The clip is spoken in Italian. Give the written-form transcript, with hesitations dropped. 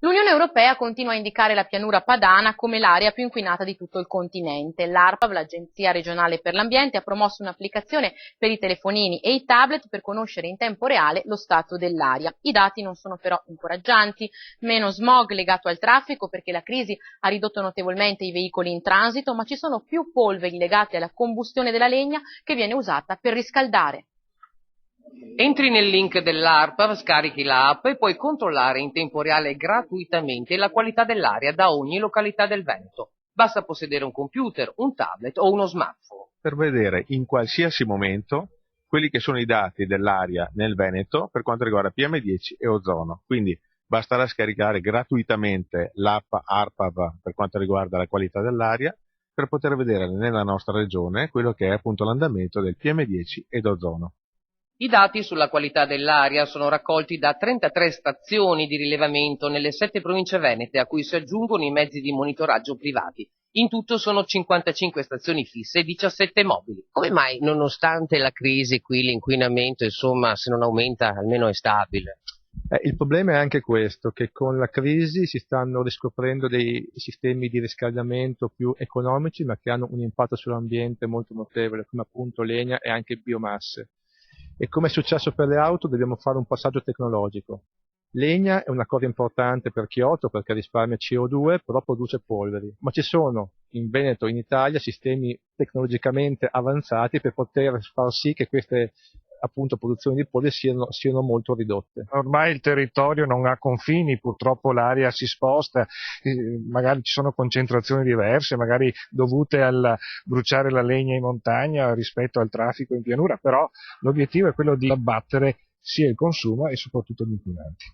L'Unione Europea continua a indicare la pianura padana come l'area più inquinata di tutto il continente. L'ARPAV, l'Agenzia regionale per l'ambiente, ha promosso un'applicazione per i telefonini e i tablet per conoscere in tempo reale lo stato dell'aria. I dati non sono però incoraggianti: meno smog legato al traffico perché la crisi ha ridotto notevolmente i veicoli in transito, ma ci sono più polveri legati alla combustione della legna che viene usata per riscaldare. Entri nel link dell'ARPAV, scarichi l'app e puoi controllare in tempo reale gratuitamente la qualità dell'aria da ogni località del Veneto. Basta possedere un computer, un tablet o uno smartphone. Per vedere in qualsiasi momento quelli che sono i dati dell'aria nel Veneto per quanto riguarda PM10 e ozono. Quindi basterà scaricare gratuitamente l'app ARPAV per quanto riguarda la qualità dell'aria per poter vedere nella nostra regione quello che è appunto l'andamento del PM10 ed ozono. I dati sulla qualità dell'aria sono raccolti da 33 stazioni di rilevamento nelle 7 province venete, a cui si aggiungono i mezzi di monitoraggio privati. In tutto sono 55 stazioni fisse e 17 mobili. Come mai, nonostante la crisi, qui l'inquinamento, insomma, se non aumenta, almeno è stabile? Il problema è anche questo, che con la crisi si stanno riscoprendo dei sistemi di riscaldamento più economici, ma che hanno un impatto sull'ambiente molto notevole, come appunto legna e anche biomasse. E come è successo per le auto, dobbiamo fare un passaggio tecnologico. Legna è una cosa importante per Kyoto perché risparmia CO2, però produce polveri. Ma ci sono in Veneto e in Italia sistemi tecnologicamente avanzati per poter far sì che queste appunto produzioni di polvere siano molto ridotte. Ormai il territorio non ha confini, purtroppo l'aria si sposta, magari ci sono concentrazioni diverse, magari dovute al bruciare la legna in montagna rispetto al traffico in pianura, però l'obiettivo è quello di abbattere sia il consumo e soprattutto gli inquinanti.